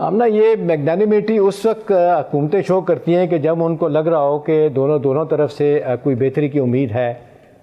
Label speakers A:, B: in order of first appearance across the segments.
A: آمنہ یہ میگنانیمیٹی اس وقت حکومتیں شو کرتی ہیں کہ جب ان کو لگ رہا ہو کہ دونوں طرف سے کوئی بہتری کی امید ہے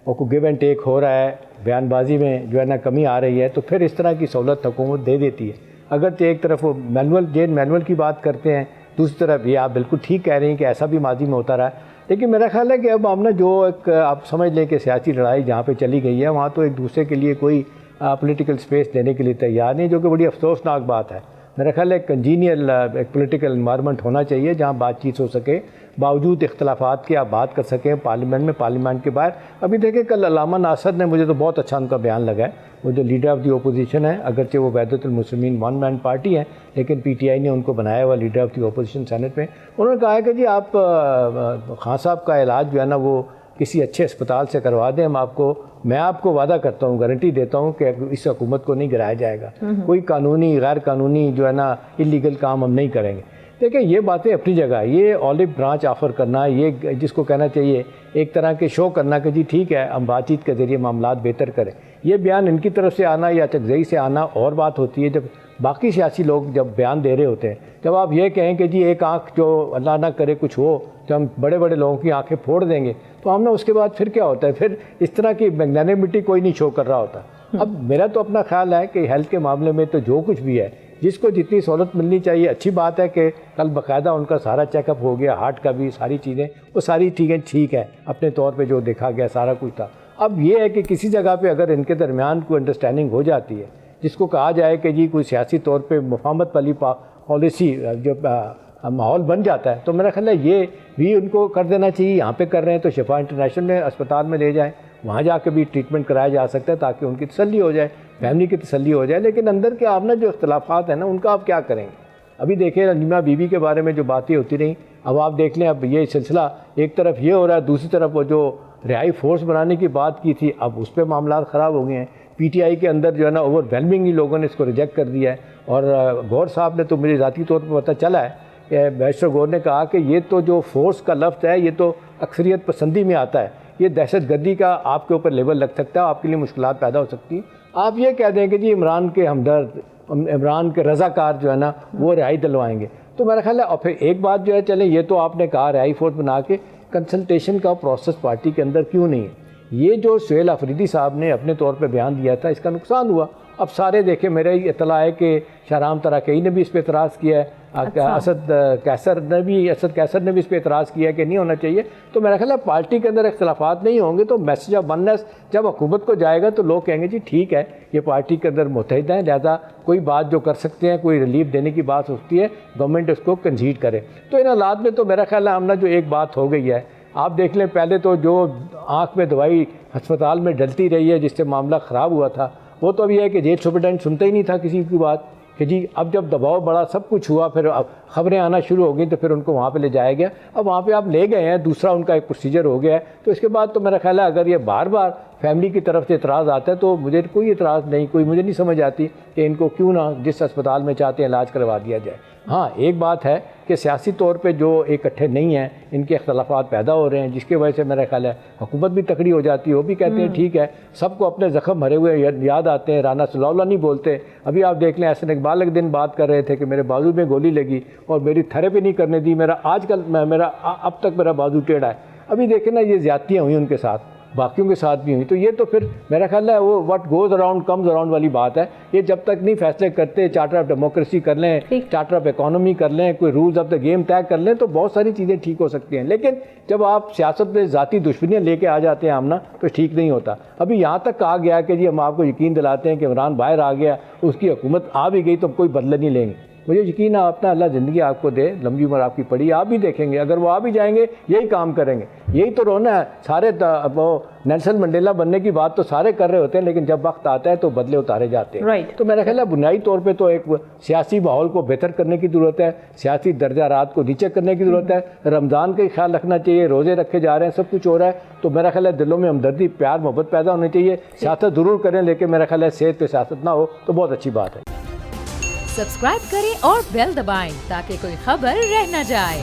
A: اور کوئی گیو اینڈ ٹیک ہو رہا ہے، بیان بازی میں جو ہے نا کمی آ رہی ہے، تو پھر اس طرح کی سہولت حکومت دے دیتی ہے۔ اگرچہ ایک طرف وہ مینول کی بات کرتے ہیں، دوسری طرف یہ آپ بالکل ٹھیک کہہ رہے ہیں کہ ایسا بھی ماضی میں ہوتا رہا ہے، لیکن میرا خیال ہے کہ اب ہم نے جو ایک آپ سمجھ لیں کہ سیاسی لڑائی جہاں پہ چلی گئی ہے وہاں تو ایک دوسرے کے لیے کوئی پولیٹیکل سپیس دینے کے لیے تیار نہیں، جو کہ بڑی افسوسناک بات ہے۔ میرا خیال ہے کنجینیل ایک پولیٹیکل انوائرمنٹ ہونا چاہیے جہاں بات چیت ہو سکے، باوجود اختلافات کے آپ بات کر سکیں پارلیمنٹ میں، پارلیمنٹ کے باہر۔ ابھی دیکھیں کل علامہ ناصر نے، مجھے تو بہت اچھا ان کا بیان لگا ہے، وہ جو لیڈر آف دی اپوزیشن ہے، اگرچہ وہ وحدت المسلمین ون مین پارٹی ہے لیکن پی ٹی آئی نے ان کو بنایا ہوا leader of the opposition senate میں۔ انہوں نے کہا ہے کہ جی آپ خان صاحب کا علاج جو ہے نا وہ کسی اچھے اسپتال سے کروا دیں، میں آپ کو وعدہ کرتا ہوں، گارنٹی دیتا ہوں کہ اس حکومت کو نہیں گرایا جائے گا، کوئی قانونی غیر قانونی جو ہے نا اللیگل کام ہم نہیں کریں گے۔ دیکھیں یہ باتیں اپنی جگہ، یہ اولیو برانچ آفر کرنا، یہ جس کو کہنا چاہیے ایک طرح کے شو کرنا کہ جی ٹھیک ہے ہم بات چیت کے ذریعے معاملات بہتر کریں، یہ بیان ان کی طرف سے آنا یا چکزئی سے آنا اور بات ہوتی ہے۔ جب باقی سیاسی لوگ جب بیان دے رہے ہوتے ہیں، جب آپ یہ کہیں کہ جی ایک آنکھ جو اللہ نہ کرے کچھ ہو تو ہم بڑے بڑے لوگوں کی آنکھیں پھوڑ دیں گے، تو ہم نے اس کے بعد پھر کیا ہوتا ہے، پھر اس طرح کی میگنانیمیٹی کوئی نہیں شو کر رہا ہوتا۔ اب میرا تو اپنا خیال ہے کہ ہیلتھ کے معاملے میں تو جو کچھ بھی ہے، جس کو جتنی سہولت ملنی چاہیے، اچھی بات ہے کہ کل باقاعدہ ان کا سارا چیک اپ ہو گیا، ہارٹ کا بھی، ساری چیزیں وہ ساری چیزیں ٹھیک ہے اپنے طور پہ، جو دیکھا گیا سارا کچھ تھا۔ اب یہ ہے کہ کسی جگہ پہ اگر ان کے درمیان کوئی انڈرسٹینڈنگ ہو جاتی ہے، جس کو کہا جائے کہ جی کوئی سیاسی طور پہ مفاہمت والی پالیسی جو ماحول بن جاتا ہے، تو میرا خیال ہے یہ بھی ان کو کر دینا چاہیے۔ یہاں پہ کر رہے ہیں تو شفا انٹرنیشنل میں اسپتال میں لے جائیں، وہاں جا کے بھی ٹریٹمنٹ کرایا جا سکتا ہے تاکہ ان کی تسلی ہو جائے، فیملی کی تسلی ہو جائے۔ لیکن اندر کے آپ نے جو اختلافات ہیں نا ان کا آپ کیا کریں گے؟ ابھی دیکھیں نعیمہ بی بی کے بارے میں جو باتیں ہوتی رہیں، اب آپ دیکھ لیں اب یہ سلسلہ ایک طرف یہ ہو رہا ہے، دوسری طرف وہ جو رہائی فورس بنانے کی بات کی تھی اب اس پہ معاملات خراب ہو گئے ہیں۔ پی ٹی آئی کے اندر جو ہے نا اوور ویلمنگلی لوگوں نے اس کو ریجیکٹ کر دیا ہے، اور گور صاحب نے تو مجھے ذاتی طور پر پتہ چلا ہے کہ بیرسٹر گور نے کہا کہ یہ تو جو فورس کا لفظ ہے یہ تو اکثریت پسندی میں آتا ہے، یہ دہشت گردی کا آپ کے اوپر لیبل لگ سکتا ہے، آپ کے لیے مشکلات پیدا ہو سکتی ہیں۔ آپ یہ کہہ دیں کہ جی عمران کے ہمدرد، عمران کے رضاکار جو ہے نا وہ رہائی دلوائیں گے، تو میرا خیال ہے۔ اور پھر ایک بات جو ہے، چلیں یہ تو آپ نے کہا رہائی فورس بنا کے، کنسلٹیشن کا پروسیس پارٹی کے اندر کیوں نہیں ہے؟ یہ جو سہیل آفریدی صاحب نے اپنے طور پہ بیان دیا تھا، اس کا نقصان ہوا۔ اب سارے دیکھیں، میرے اطلاع ہے کہ شاہرام تراکئی نے بھی اس پہ اعتراض کیا ہے، اسد کیسر نے بھی اس پہ اعتراض کیا ہے کہ نہیں ہونا چاہیے۔ تو میرا خیال ہے پارٹی کے اندر اختلافات نہیں ہوں گے تو میسج آف وننس جب حکومت کو جائے گا تو لوگ کہیں گے جی ٹھیک ہے یہ پارٹی کے اندر متحد ہیں، لہذا کوئی بات جو کر سکتے ہیں، کوئی ریلیف دینے کی بات ہوتی ہے، گورنمنٹ اس کو کنسیڈ کرے۔ تو ان حالات میں تو میرا خیال ہے ہم نے جو ایک بات ہو گئی ہے، آپ دیکھ لیں پہلے تو جو آنکھ میں دوائی ہسپتال میں ڈلتی رہی ہے جس سے معاملہ خراب ہوا تھا، وہ تو اب یہ ہے کہ جیل سپرنٹینڈنٹ سنتا ہی نہیں تھا کسی کی بات کہ جی اب جب دباؤ بڑا سب کچھ ہوا، پھر اب خبریں آنا شروع ہو گئیں تو پھر ان کو وہاں پہ لے جایا گیا۔ اب وہاں پہ آپ لے گئے ہیں، دوسرا ان کا ایک پروسیجر ہو گیا ہے، تو اس کے بعد تو میرا خیال ہے اگر یہ بار بار فیملی کی طرف سے اعتراض آتا ہے تو مجھے کوئی اعتراض نہیں، مجھے نہیں سمجھ آتی کہ ان کو کیوں نہ جس اسپتال میں چاہتے ہیں علاج کروا دیا جائے۔ ہاں ایک بات ہے کہ سیاسی طور پہ جو اکٹھے نہیں ہیں، ان کے اختلافات پیدا ہو رہے ہیں، جس کی وجہ سے میرا خیال ہے حکومت بھی تکڑی ہو جاتی ہے، وہ بھی کہتے ہیں ٹھیک ہے، سب کو اپنے زخم بھرے ہوئے یاد آتے ہیں، رانا صلی اللہ نہیں بولتے۔ ابھی آپ دیکھ لیں احسن اقبال ایک دن بات کر رہے تھے کہ میرے بازو میں گولی لگی اور میری تھیراپی نہیں کرنے دی، اب تک میرا بازو ٹیڑھا ہے۔ ابھی دیکھیں نا یہ زیادتیاں ہوئی ان کے ساتھ، باقیوں کے ساتھ بھی ہوئی، تو یہ تو پھر میرا خیال ہے وہ what goes around comes around والی بات ہے۔ یہ جب تک نہیں فیصلے کرتے، چارٹر آف ڈیموکریسی کر لیں، چارٹر آف اکانومی کر لیں، کوئی رولز آف دا گیم طے کر لیں تو بہت ساری چیزیں ٹھیک ہو سکتی ہیں، لیکن جب آپ سیاست میں ذاتی دشمنیاں لے کے آ جاتے ہیں آمنا تو ٹھیک نہیں ہوتا۔ ابھی یہاں تک کہا گیا کہ جی ہم آپ کو یقین دلاتے ہیں کہ عمران باہر آ گیا، اس کی حکومت آ بھی گئی تو کوئی بدلہ نہیں لیں گے۔ مجھے یقین ہے اپنا اللہ زندگی آپ کو دے، لمبی عمر آپ کی پڑی، آپ بھی دیکھیں گے اگر وہ آ بھی جائیں گے یہی کام کریں گے، یہی تو رونا ہے۔ سارے وہ نیلسن منڈیلا بننے کی بات تو سارے کر رہے ہوتے ہیں، لیکن جب وقت آتا ہے تو بدلے اتارے جاتے ہیں۔ تو میرا خیال ہے بنیادی طور پہ تو ایک سیاسی ماحول کو بہتر کرنے کی ضرورت ہے، سیاسی درجہ حرارت کو نیچے کرنے کی ضرورت ہے، رمضان کا خیال رکھنا چاہیے، روزے رکھے جا رہے ہیں، سب کچھ ہو رہا ہے، تو میرا خیال ہے دلوں میں ہمدردی، پیار، محبت پیدا ہونی چاہیے۔ سیاست ضرور کریں لیکن میرا خیال ہے صحت پہ سیاست نہ ہو تو بہت اچھی بات ہے۔
B: سبسکرائب کریں اور بیل دبائیں تاکہ کوئی خبر رہ نہ جائے۔